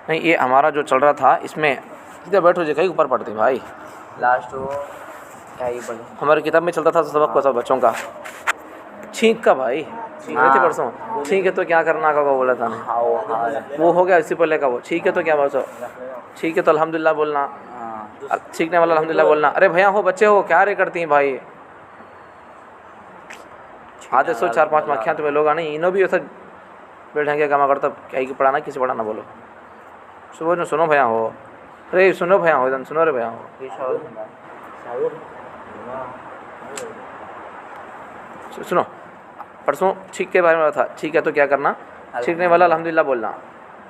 نہیں یہ ہمارا جو چل رہا تھا اس میں ادھر بیٹھو جی کہیں اوپر پڑھتے بھائی. لاسٹ وہ کیا ہی بولے ہماری کتاب میں چلتا تھا سبق کو سب بچوں کا چھینک کا بھائی نہیں تھے پرسوں ٹھیک ہے تو کیا کرنا کا وہ بولا تھا وہ ہو گیا اسی پہلے کا وہ ٹھیک ہے تو کیا بس ٹھیک ہے تو الحمدللہ بولنا سیکھنے والا الحمدللہ بولنا. ارے بھیا ہو بچے ہو کیا رے کرتی ہیں بھائی آتے سو 4-5 مکھیاں تمہیں لوگ آنے انہوں بھی ایسا بیٹھیں گے کما کرتا کیا ہی پڑھانا کسی پڑھانا بولو صبح جو سنو بھیا ہو ارے سنو بھیا ہو ادھر سنو رے بھیا ہو سنو پرسوں چھینک کے بارے میں تھا ٹھیک ہے تو کیا کرنا چھینکنے والا الحمدللہ بولنا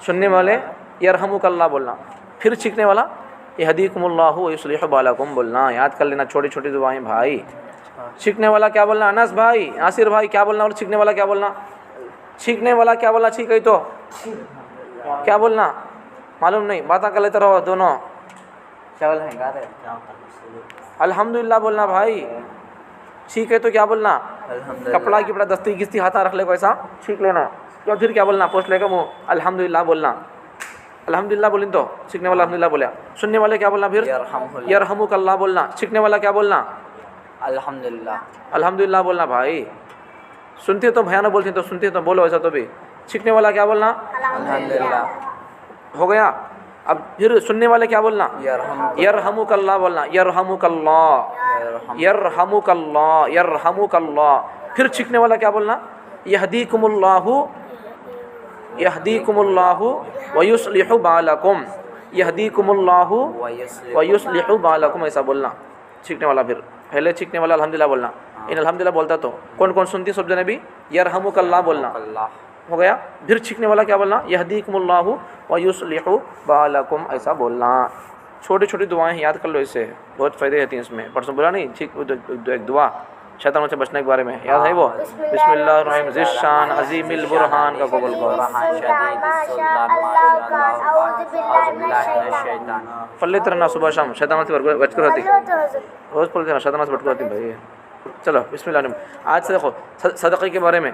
سننے والے یرحمک اللہ بولنا پھر چھینکنے والا یہدیکم اللہ ویصلح بالکم بولنا. یاد کر لینا چھوٹی چھوٹی دعائیں بھائی. چھینکنے والا کیا بولنا انس بھائی ناصر بھائی کیا بولنا اور چھینکنے والا کیا بولنا چھینکنے والا کیا بولنا ٹھیک ہے تو کیا بولنا معلوم نہیں باتیں کر لیتے رہو دونوں. الحمدللہ بولنا بھائی ٹھیک ہے تو کیا بولنا کپڑا کی بڑا دستی گستی ہاتھ رکھ لے کو ایسا چھینک لینا یا پھر کیا بولنا پوچھ لے گا وہ الحمدللہ بولنا. الحمدللہ بولیں تو سیکھنے والا الحمدللہ بولیا. سننے والے کیا بولنا پھر یرحمک اللہ بولنا. سیکھنے والا کیا بولنا الحمدللہ الحمدللہ بولنا بھائی. سنتے تو بھیا نہ بولتے تو سنتے تو بولو ایسا تو بھی. سیکھنے والا کیا بولنا الحمدللہ ہو گیا. اب پھر سننے والے کیا بولنا یرحمک اللہ بولنا یرحمک اللہ یرحمک اللہ یرحمک اللہ. پھر سیکھنے والا کیا بولنا یہدیکم اللہ یہدیکم اللہ ویصلح بالکم یہدیکم اللہ ویصلح بالکم ایسا بولنا سیکھنے والا. پھر پہلے سیکھنے والا الحمدللہ بولنا. ان الحمدللہ بولتا تو کون کون سنتی سب جنے بھی یرحمک اللہ بولنا ہو گیا. پھر سیکھنے والا کیا بولنا یہدیکم اللہ ویصلح بالکم ایسا بولنا. چھوٹی چھوٹی دعائیں یاد کر لو اس سے بہت فائدے ہوتے ہیں اس میں. پرسوں بولا نہیں ٹھیک ایک دعا شیطانوں سے بچنے کے بارے میں یاد ہے وہ بسم اللہ الرحمن ذی عظیم البرہان کا قبول کو پڑھ رہنا صبح شام شیطانوں سے بچ کر ہوتی روز پڑھتے رہنا شیطانوں سے بچ کر ہوتی بھائی. چلو بسم اللہ الرحمن. آج سے دیکھو صدقے کے بارے میں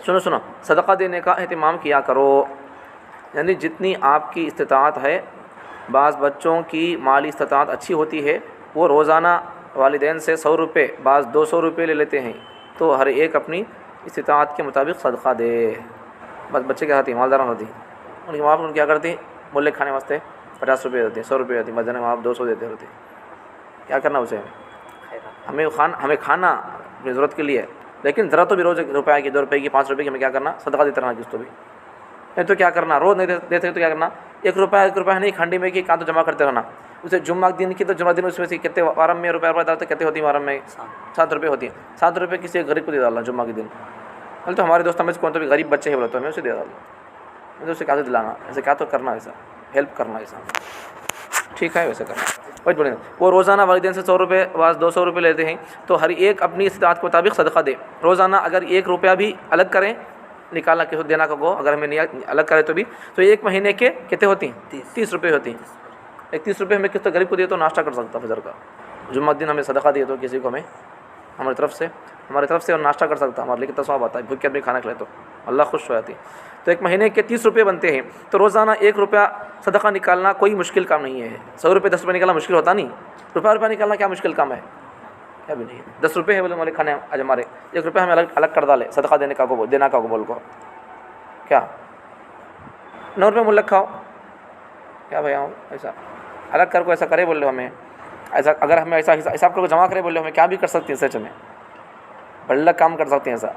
سنو صدقہ دینے کا اہتمام کیا کرو. یعنی جتنی آپ کی استطاعت ہے. بعض بچوں کی مالی استطاعت اچھی ہوتی ہے وہ روزانہ والدین سے 100 روپے بعض 200 روپے لے لیتے ہیں تو ہر ایک اپنی استطاعت کے مطابق صدقہ دے. بس بچے کیا ہوتی ہیں مالدار ہوتی ہیں ان کی ماں باپ کیا کرتی ملے کھانے واسطے 50 روپے دیتے ہیں 100 روپے دیتی ہیں بچے ماں باپ 200 دیتے ہوتے ہیں. کیا کرنا اسے ہمیں کھانا اپنی ضرورت کے لیے لیکن ذرا تو بھی روز روپے کی 2 روپے کی 5 روپے کی ہمیں کیا کرنا صدقہ دیتے رہنا کس تو بھی. نہیں تو کیا کرنا روز نہیں دیتے تو کیا کرنا 1 روپیہ نہیں کھانڈی میں کی کہاں تو جمع کرتے رہنا. اسے جمعہ دن کی تو جمعہ دن اس میں سے کتنے وارم میں روپے ڈالتے کتنے ہوتی ہیں وارم میں 7 روپے ہوتی ہیں. 7 روپے کسی ایک غریب کو دے ڈالنا جمعہ کے دن. بولے تو ہمارے دوست میں سے کون تو بھی غریب بچے ہیں بولے تو ہمیں اسے دے ڈالنا. تو اسے کیا دلانا ایسے کیا تو کرنا ایسا ہیلپ کرنا ایسا ٹھیک ہے ویسے کرنا. وہی بولیں وہ روزانہ والدین سے 100 روپے بعض 200 روپے لیتے ہیں تو ہر ایک اپنی استطاعت کے مطابق صدقہ دے. روزانہ اگر 1 روپیہ بھی الگ کریں نکالنا کسی دینا کا کو اگر ہمیں الگ کرے تو بھی تو 1 مہینے کے کتنے ہوتی ہیں 30 روپے ہوتی ہیں. 31 روپے ہمیں کس غریب کو دیے تو ناشتہ کر سکتا فجر کا. جمعہ دن ہمیں صدقہ دیے تو کسی کو ہمیں ہماری طرف سے اور ناشتہ کر سکتا ہمارے لیے کتنا ثواب آتا ہے. بھوک کے آدمی کھانا کھلائے تو اللہ خوش ہو جاتی. تو 1 مہینے کے 30 روپے بنتے ہیں تو روزانہ 1 روپیہ صدقہ نکالنا کوئی مشکل کام نہیں ہے. 100 روپے 10 روپے نکالنا مشکل ہوتا نہیں. روپیہ نکالنا کیا مشکل کام ہے کیا بھی نہیں ہے. 10 روپے ہے بولے ہمارے کھانے آج ہمارے 1 روپیہ ہمیں الگ کر ڈالے صدقہ دینے کا کو بول کو کیا 9 روپے ملک کھاؤ کیا بھیا ایسا الگ کر کو ایسا کرے بول رہے ہمیں ایسا اگر ہمیں ایسا حساب کر کو جمع کرے بول رہے ہمیں کیا بھی کر سکتے ہیں سچ میں بڑا کام کر سکتے ہیں ایسا.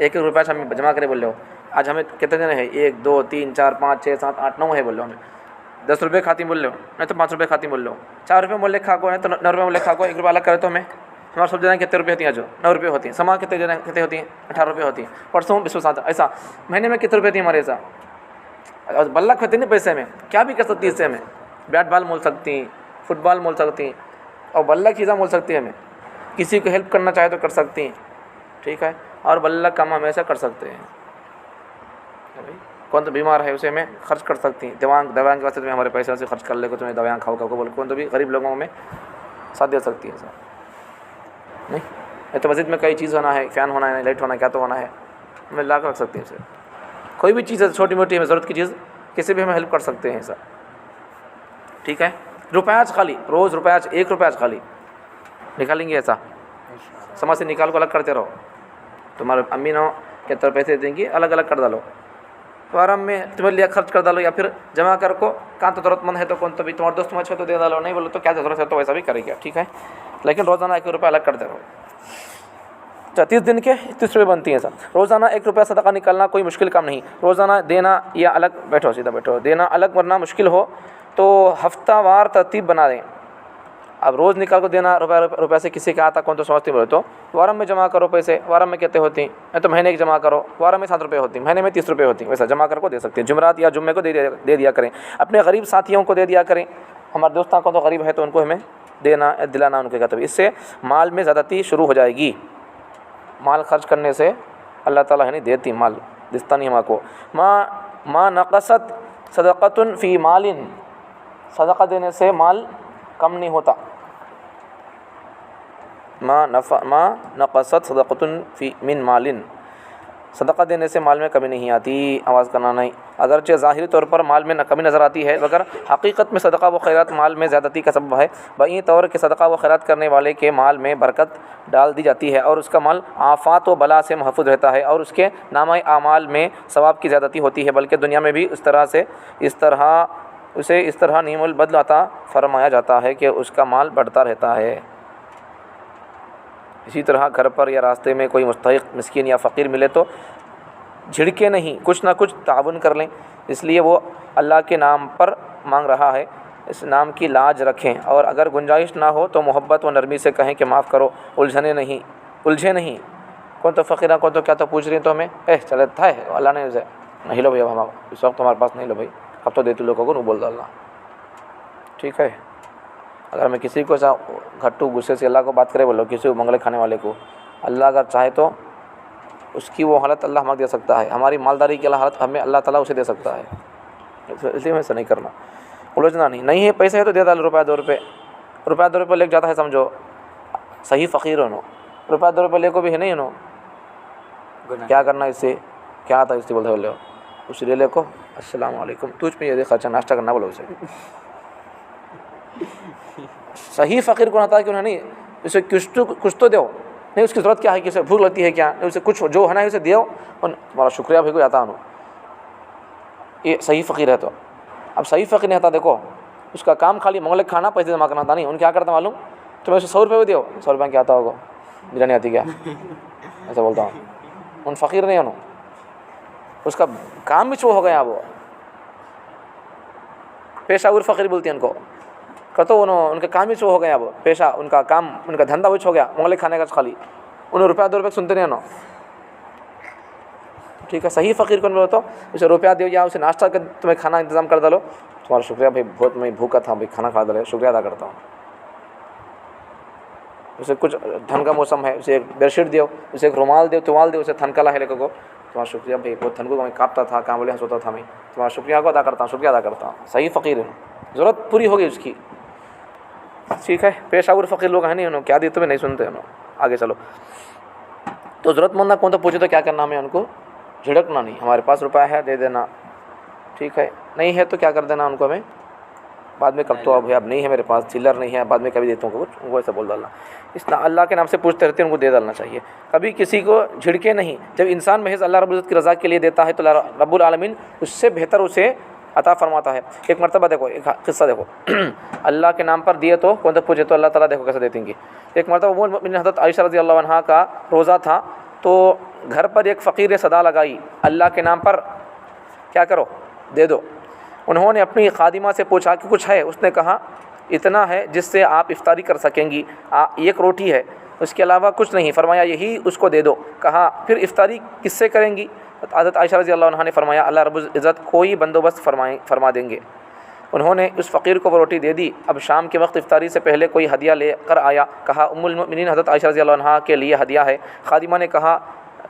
1 روپیہ سے ہمیں جمع کرے بول رہے ہو آج ہمیں کتنے دن ہے 1 2 3 4 5 6 7 8 9 ہے بول رہے ہو ہمیں 10 روپے کھاتی بول رہے ہو نہیں تو 5 روپے کھاتی بول رہے ہو 4 روپے مول کھا کو ہے تو 9 روپے مول کھا کو 1 روپیہ الگ کرے تو ہمیں ہمارے سب جگہ کتنے روپے ہوتی ہیں جو 9 روپے ہوتی ہیں. سما کتنے جگہ کتنے ہوتی ہیں 18 روپے ہوتی ہیں. پرسوں 27 ایسا مہینے میں کتنے روپے ہوتی ہیں ہمارے ایسا بلک ہوتی نہیں پیسے میں کیا بھی کر سکتی اس سے ہمیں بیٹ بال مول سکتی ہیں فٹ بال مول سکتی ہیں اور بلک چیزیں مول سکتی ہیں. ہمیں کسی کو ہیلپ کرنا چاہے تو کر سکتی ہیں ٹھیک ہے اور بلک کام ہمیشہ کر سکتے ہیں. کون تو بیمار ہے اسے ہمیں خرچ کر سکتی ہیں. دوائیں کے واسطے تمہیں ہمارے پیسے سے خرچ کر لے کو تمہیں دوائیں کھاؤ کا بول کون تو بھی غریب لوگوں میں ساتھ دے سکتی ہے سر نہیں تو مسجد میں کئی چیز ہونا ہے فین ہونا ہے لائٹ ہونا ہے کیا تو ہونا ہے ہمیں لا کر رکھ سکتے ہیں اسے. کوئی بھی چیز ہے چھوٹی موٹی ہمیں ضرورت کی چیز کسی بھی ہمیں ہیلپ کر سکتے ہیں سر. ٹھیک ہے, روپیاج خالی روز روپیاج 1 روپیاج خالی نکالیں گے, ایسا سماج سے نکال کو الگ کرتے رہو. تمہارے امی نو کے طور پیسے دیں گی الگ الگ کر ڈالو, تو آرام میں تمہارے لیے خرچ کر ڈالو, یا پھر جمع کر کو کہاں تو ضرورت مند ہے تو کون تو بھی تمہارے دوست تمہارے تو دے ڈالو, نہیں بولو تو کیا ضرورت ہے تو ویسا بھی کرے گا. ٹھیک ہے, لیکن روزانہ 1 روپیہ الگ کرتے رہو. 30 دن کے 30 روپئے بنتی ہیں سر. روزانہ 1 روپیہ صدقہ نکالنا کوئی مشکل کام نہیں. روزانہ دینا یا الگ بیٹھو, سیدھا بیٹھو, دینا الگ ورنہ مشکل ہو تو ہفتہ وار ترتیب بنا دیں. اب روز نکال کو دینا روپیہ سے کسی کا آتا کون تو سمجھتے بولے تو وارم میں جمع کرو پیسے, وارم میں کہتے ہوتی ہیں تو مہینے کی جمع کرو, وارم میں 7 روپئے ہوتی ہیں, مہینے میں 30 روپئے ہوتی ہیں, ویسا جمع کر کو دے سکتے ہیں. جمعرات یا جمعے کو دے دیا کریں, اپنے غریب ساتھیوں کو دے دیا کریں. ہمارے دوستوں کو تو غریب ہے تو ان کو ہمیں دینا دلانا ان کے کہتے ہوئے, اس سے مال میں زیادتی شروع ہو جائے گی. مال خرچ کرنے سے اللہ تعالیٰ نہیں دیتی, مال دستا نہیں ہمارے کو. ما نقصت صدقۃ فی مال, صدقہ دینے سے مال کم نہیں ہوتا. ما نقصت صدقۃ فی من مال, صدقہ دینے سے مال میں کمی نہیں آتی. آواز کرنا نہیں. اگرچہ ظاہری طور پر مال میں کمی نظر آتی ہے مگر حقیقت میں صدقہ و خیرات مال میں زیادتی کا سبب ہے. بئی طور کہ صدقہ و خیرات کرنے والے کے مال میں برکت ڈال دی جاتی ہے اور اس کا مال آفات و بلا سے محفوظ رہتا ہے, اور اس کے نامہ اعمال میں ثواب کی زیادتی ہوتی ہے, بلکہ دنیا میں بھی اسے اس طرح نعم البدل عطا فرمایا جاتا ہے کہ اس کا مال بڑھتا رہتا ہے. اسی طرح گھر پر یا راستے میں کوئی مستحق مسکین یا فقیر ملے تو جھڑکے نہیں, کچھ نہ کچھ تعاون کر لیں. اس لیے وہ اللہ کے نام پر مانگ رہا ہے, اس نام کی لاج رکھیں, اور اگر گنجائش نہ ہو تو محبت و نرمی سے کہیں کہ معاف کرو, الجھے نہیں. کون تو فقیرہ کون تو کیا تو پوچھ رہی ہیں تو ہمیں چلے تھا ہے اللہ نے اسے نہیں لو بھائی, اب ہم اس وقت ہمارے پاس نہیں لو بھائی, اب تو دیتے لوگوں کو نہیں بول ڈالنا. ٹھیک ہے, اگر میں کسی کو ایسا گھٹو غصے سے اللہ کو بات کرے بولو, کسی کو منگلے کھانے والے کو, اللہ اگر چاہے تو اس کی وہ حالت اللہ ہمیں دے سکتا ہے, ہماری مالداری کی حالت ہمیں اللہ تعالیٰ اسے دے سکتا ہے. اس لیے ہمیں ایسا نہیں کرنا, الجھنا نہیں ہے. پیسے ہے تو دے ڈال, روپیہ 2 روپے لے جاتا ہے سمجھو صحیح فقیر ہو, روپیہ 2 روپے لے کو بھی ہے نہیں ہو, کیا کرنا اس سے, کیا آتا ہے اس سے بولتے بولے ہو, اس لے لے کو السلام علیکم تجھ پہ یہ خرچہ ناشتہ کرنا بولو اسے. صحیح فقیر کو آتا ہے کہ انہیں نہیں, اسے کچھ تو دو, نہیں اس کی ضرورت کیا ہے, کہ اسے بھوک لگتی ہے کیا, نہیں اسے کچھ جو ہے نا اسے دیو, تمہارا شکریہ بھائی کو آتا ہے. یہ صحیح فقیر ہے. تو اب صحیح فقیر نہیں آتا, دیکھو اس کا کام خالی منگلے کھانا پیسے جمع کرنا تھا نہیں, ان کیا کرتا معلوم, تمہیں اسے 100 روپئے بھی دیو, 100 روپئے کیا آتا ہوگا, بریانی آتی کیا, ایسا بولتا ہوں. ان فقیر نہیں انہوں, اس کا کام بھی چھو ہو گیا, وہ پیشہ ور فقیر بولتی ہیں ان کو, تو ان کا کام ہی چھو ہو گیا, وہ پیشہ ان کا کام ان کا دھندا بھی چھو گیا منگلے کھانے کا خالی, انہیں روپیہ 2 روپئے سنتے نہیں انہوں. ٹھیک ہے, صحیح فقیر کو بولو تو اسے روپیہ دیو یا اسے ناشتہ کر تمہیں کھانا انتظام کر ڈالو, تمہارا شکریہ بھائی, بہت میں بھوکا تھا بھائی, کھانا کھا ڈالے, شکریہ ادا کرتا ہوں. اسے کچھ ٹھنڈ کا موسم ہے, اسے ایک بیڈ شیٹ دیو, اسے ایک رومال دیو, اسے تھن کا لا ہے لے کو, تمہارا شکریہ بھائی, بہت تھن کو میں کاپتا تھا, کہاں بولے سوتا تھا, میں تمہارا شکریہ کو ادا کرتا ہوں. صحیح فقیر ہے, ضرورت پوری ہوگی اس کی. ٹھیک ہے, پیشہ ور فقیر لوگ ہیں نہیں, انہوں کیا دیتے ہوئے نہیں سنتے انہوں. آگے چلو, تو ضرورت مند کون تو پوچھے تو کیا کرنا, ہمیں ان کو جھڑکنا نہیں. ہمارے پاس روپیہ ہے دے دینا, ٹھیک ہے, نہیں ہے تو کیا کر دینا ان کو, ہمیں بعد میں کب تو اب نہیں ہے میرے پاس, چلر نہیں ہے, بعد میں کبھی دیتا ہوں کچھ, ان کو ایسا بول ڈالنا. اس طرح اللہ کے نام سے پوچھتے رہتے ہیں, ان کو دے ڈالنا چاہیے. کبھی کسی کو جھڑکے نہیں. جب انسان محض اللہ رب العزت کی رضا کے لیے دیتا ہے تو رب العالمین اس سے بہتر اسے عطا فرماتا ہے. ایک مرتبہ دیکھو, ایک قصہ دیکھو, اللہ کے نام پر دیے تو کون تک پوچھے تو اللہ تعالیٰ دیکھو کیسے دیتے ہیں. ایک مرتبہ حضرت عائشہ رضی اللہ عنہا کا روزہ تھا, تو گھر پر ایک فقیر نے صدا لگائی, اللہ کے نام پر کیا کرو, دے دو. انہوں نے اپنی خادمہ سے پوچھا کہ کچھ ہے, اس نے کہا اتنا ہے جس سے آپ افطاری کر سکیں گی, 1 روٹی ہے, اس کے علاوہ کچھ نہیں. فرمایا یہی اس کو دے دو. کہا پھر افطاری کس سے کریں گی؟ حضرت عائشہ رضی اللہ عنہا نے فرمایا اللہ رب العزت کوئی بندوبست فرما دیں گے. انہوں نے اس فقیر کو وہ روٹی دے دی. اب شام کے وقت افطاری سے پہلے کوئی ہدیہ لے کر آیا. کہا ام المؤمنین حضرت عائشہ رضی اللہ عنہا کے لیے ہدیہ ہے. خادمہ نے کہا,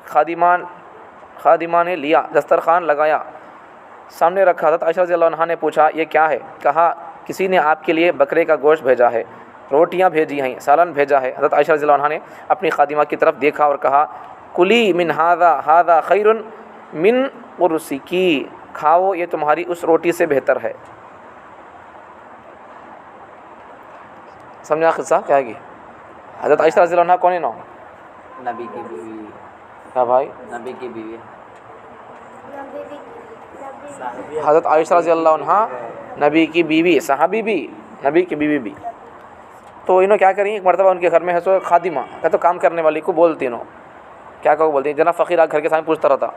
خادمہ نے لیا, دسترخوان لگایا, سامنے رکھا. حضرت عائشہ رضی اللہ عنہا نے پوچھا یہ کیا ہے؟ کہا کسی نے آپ کے لیے بکرے کا گوشت بھیجا ہے, روٹیاں بھیجی ہیں, سالن بھیجا ہے. حضرت عائشہ رضی اللہ عنہا نے اپنی خادمہ کی طرف دیکھا اور کہا کلی من ھذا خیر من قرصکی, کھاؤ یہ تمہاری اس روٹی سے بہتر ہے. سمجھا قصہ کیا ہے کہ حضرت عائشہ رضی اللہ عنہ کون ہے نو نبی کی بیوی. کیا بھائی؟ نبی کی بیوی. حضرت عائشہ رضی اللہ عنہ نبی کی بیوی, صحابی بھی, نبی کی بیوی بھی. تو انہوں کیا کریں, ایک مرتبہ ان کے گھر میں ہے سو خادمہ کہ تو کام کرنے والی کو بولتی انہوں کیا کہو بولتی, جناب فقیر آ گھر کے سامنے پوچھتا رہتا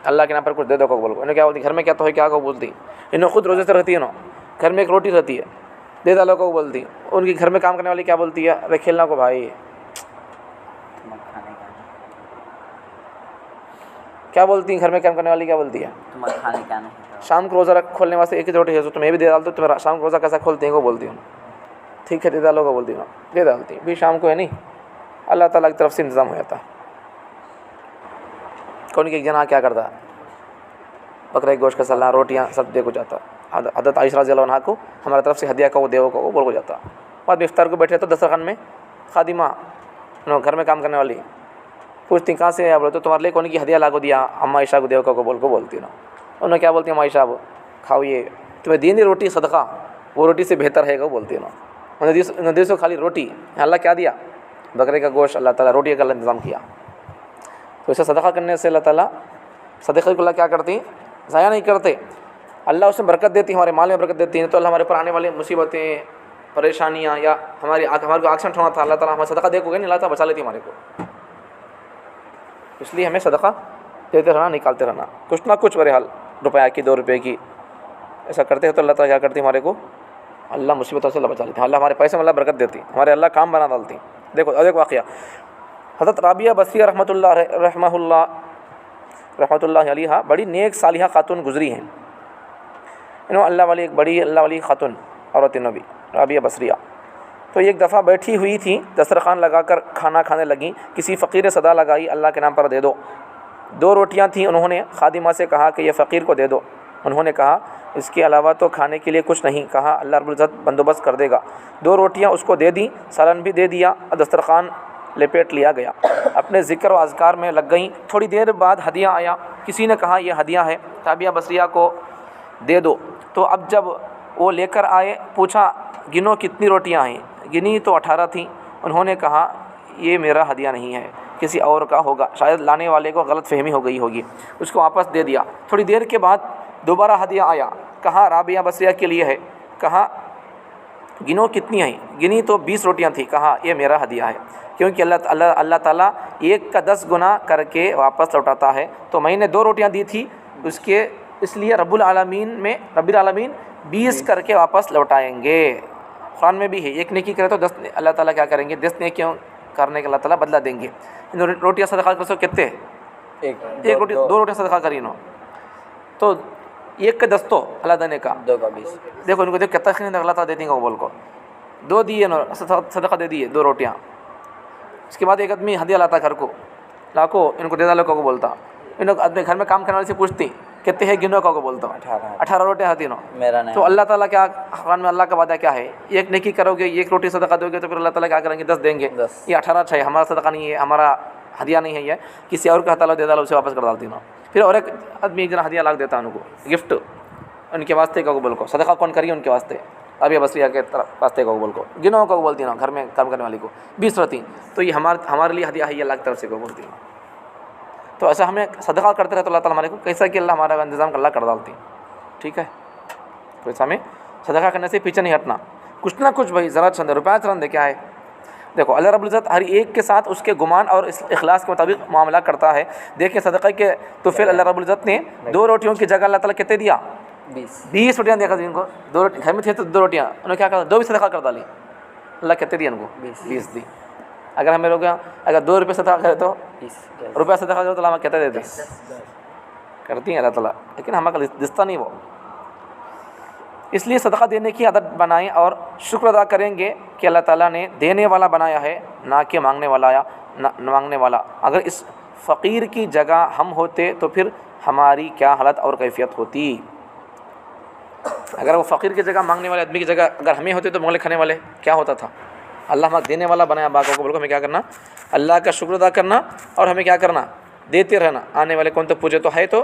اللہ کے نام پر کچھ دے دو کو بول کو. انہوں کیا بولتی گھر میں کیا تو ہے کیا کو بولتی, انہوں خود روزے سے رہتی ہے, انہوں گھر میں ایک روٹی رہتی ہے دے دالو کو بولتی. ان کی گھر میں کام کرنے والی کیا بولتی ہے, ارے کھیلنا کو بھائی تمہیں کھانے کا کیا بولتی ہیں, گھر میں کام کرنے والی کیا بولتی ہے, تمہیں کھانے کا نہیں. شام کو روزہ کھولنے واسطے ایک ہی روٹی ہے تو تمہیں بھی دے ڈالتے, تمہیں شام کو روزہ کیسا کھولتی ہیں کو بولتی ہوں. ٹھیک ہے دے ڈالو کو بولتی ہوں, دے ڈالتی بھی شام کو ہے نہیں, اللہ تعالیٰ کی طرف سے انتظام ہو جاتا ہے. کون ایک جنا کیا کرتا بکرے کے گوشت کا سلہ روٹیاں سب دے کو جاتا. حضرت عائشہ رضی اللہ عنہ کو ہمارے طرف سے ہدیہ کا وہ دیو کو بول کو جاتا. بعد میں افطار کو بیٹھے تو دسترخوان میں خادمہ گھر میں کام کرنے والی پوچھتی کہاں سے ہے, بولے تو تمہارے لیے کون کی ہدیہ لاگو دیا, اما عائشہ کو دیو کو بولتی نا. انہوں کیا بولتی ہیں, اما عائشہ کھاؤ یہ تمہیں دینی روٹی صدقہ وہ روٹی سے بہتر ہے وہ بولتی نا. انہوں نے خالی روٹی, اللہ کیا دیا بکرے کا گوشت, اللہ تعالیٰ روٹی کا اللہ انتظام کیا. تو اسے صدقہ کرنے سے اللہ تعالیٰ صدقے کو اللہ کیا کرتی, ضائع نہیں کرتے, اللہ اس میں برکت دیتی ہے, ہمارے مال میں برکت دیتی ہیں. تو اللہ ہمارے پر آنے والی مصیبتیں پریشانیاں یا ہمارے کو ایکسیڈنٹ ہونا تھا, اللہ تعالیٰ ہمیں صدقہ دے کو گئے نہیں, اللہ تعالیٰ بچا لیتی ہمارے کو. اس لیے ہمیں صدقہ دیتے رہنا, نکالتے رہنا کچھ نہ کچھ, بہرحال روپیہ کی 2 روپے کی ایسا کرتے ہیں تو اللہ تعالیٰ کیا کرتی ہمارے کو, اللہ مصیبتوں سے اللہ بچا لیتے ہیں. اللہ ہمارے پیسے میں اللہ برکت دیتی, ہمارے اللہ کام بنا ڈالتی. دیکھو ایک واقعہ, حضرت رابعہ بصریہ رحمۃ اللہ علیہ بڑی نیک صالحہ خاتون گزری ہیں. انہوں اللہ والی ایک بڑی اللہ والی خاتون عورت نبی رابعہ بصریہ. تو ایک دفعہ بیٹھی ہوئی تھی, دسترخوان لگا کر کھانا کھانے لگیں, کسی فقیر نے صدا لگائی اللہ کے نام پر دے دو. 2 روٹیاں تھیں, انہوں نے خادمہ سے کہا کہ یہ فقیر کو دے دو. انہوں نے کہا اس کے علاوہ تو کھانے کے لیے کچھ نہیں. کہا اللہ رب العزت بندوبست کر دے گا. 2 روٹیاں اس کو دے دیں, سالن بھی دے دیا, دسترخوان لپیٹ لیا گیا. اپنے ذکر و اذکار میں لگ گئیں. تھوڑی دیر بعد ہدیہ آیا, کسی نے کہا یہ ہدیہ ہے رابعہ بصریہ کو دے دو. تو اب جب وہ لے کر آئے پوچھا گنو کتنی روٹیاں ہیں, گنی تو 18 تھیں. انہوں نے کہا یہ میرا ہدیہ نہیں ہے, کسی اور کا ہوگا, شاید لانے والے کو غلط فہمی ہو گئی ہوگی, اس کو واپس دے دیا. تھوڑی دیر کے بعد دوبارہ ہدیہ آیا, کہا رابعہ بصریہ کے لیے ہے. کہا گنو کتنی ہیں, گنی تو 20 روٹیاں تھیں. کہا یہ میرا ہدیہ ہے, کیونکہ اللہ تعالیٰ 1 کا 10 گنا کر کے واپس لوٹاتا ہے. تو میں نے 2 روٹیاں دی تھی اس لیے رب العالمین 20 کر کے واپس لوٹائیں گے. قرآن میں بھی ہے, 1 نیکی کرے تو 10 اللہ تعالیٰ کیا کریں گے, 10 نیکیوں کرنے کے اللہ تعالیٰ بدلہ دیں گے. روٹیاں صدقہ کر سو کتنے, 1 روٹی 2 روٹیاں صدقہ کری انہوں, تو 1 کا 10 تو اللہ دینے کا, 2 کا 20. دیکھو ان کو دیکھ کتنا خیر اللہ تعالیٰ دیتی ہیں وہ بول کو. 2 دیے صدقہ دے دیے 2 روٹیاں. اس کے بعد ایک آدمی ہدیہ لاتا گھر کو, لاکو ان کو دے ڈالو کو بولتا. ان اپنے گھر میں کام کرنے والے سے پوچھتی کتنے ہیں, گنو کو بولتا ہوں 18 روٹیاں ہوتی نا. میرا نہیں. تو اللہ تعالیٰ کیا قرآن میں اللہ کا وعدہ کیا ہے, 1 نیکی کرو گے 1 روٹی صدقہ دو گے تو پھر اللہ تعالیٰ کیا کریں گے, 10 دیں گے. یہ 18 ہے, ہمارا صدقہ نہیں ہے, ہمارا ہدیہ نہیں ہے, یہ کسی اور کا تعالیٰ دے ڈالو اسے واپس کر ڈالتی نا. پھر اور ایک آدمی ایک جنا ہدیہ لاکھ دیتا ان کو, گفٹ ان کے واسطے کو بول کو, صدقہ کون کریے ان کے واسطے, رابعہ بصریہ کے واسطے کو بول کو, گنو کو بولتی نا, گھر میں کام کرنے والی کو 20 رہتی. تو یہ ہمارے لیے ہدیہ ہے, یہ اللہ کی طرف سے کو بولتی نا. تو ایسا ہمیں صدقہ کرتے رہے تو اللہ تعالیٰ ہمارے کو کیسا کہ اللہ ہمارا انتظام اللہ کر ڈالتی. ٹھیک ہے, تو ایسا ہمیں صدقہ کرنے سے پیچھے نہیں ہٹنا. کچھ نہ کچھ بھائی ذرا چند روپیہ چند کیا ہے. دیکھو اللہ رب العزت ہر ایک کے ساتھ اس کے گمان اور اخلاص کے مطابق معاملہ کرتا ہے. دیکھیں صدقہ کے تو پھر اللہ رب العزت نے 2 روٹیوں کی جگہ اللہ تعالیٰ کتنے دیا, 20 روٹیاں دیا ان کو. 2 روٹی گھر میں تھے تو 2 روٹیاں, انہوں نے کیا کرا, 2 بھی صدقہ کر ڈالی. اللہ کتنے دیا ان کو, 20 دی. اگر ہمیں لوگ اگر 2 روپے صدقہ کرے تو روپیہ صدقہ کرے تو اللہ ہمیں کہتے دیتے کرتی ہیں اللہ تعالیٰ, لیکن ہمیں دستا نہیں وہ. اس لیے صدقہ دینے کی عادت بنائیں اور شکر ادا کریں گے کہ اللہ تعالیٰ نے دینے والا بنایا ہے نہ کہ مانگنے والا. اگر اس فقیر کی جگہ ہم ہوتے تو پھر ہماری کیا حالت اور کیفیت ہوتی. اگر وہ فقیر کی جگہ مانگنے والے آدمی کی جگہ اگر ہمیں ہوتے تو مغلے کھانے والے کیا ہوتا تھا. اللہ ہمیں دینے والا بنایا باغوں کو, بول کو ہمیں کیا کرنا, اللہ کا شکر ادا کرنا اور ہمیں کیا کرنا, دیتے رہنا. آنے والے کون تو پوچھے تو ہے تو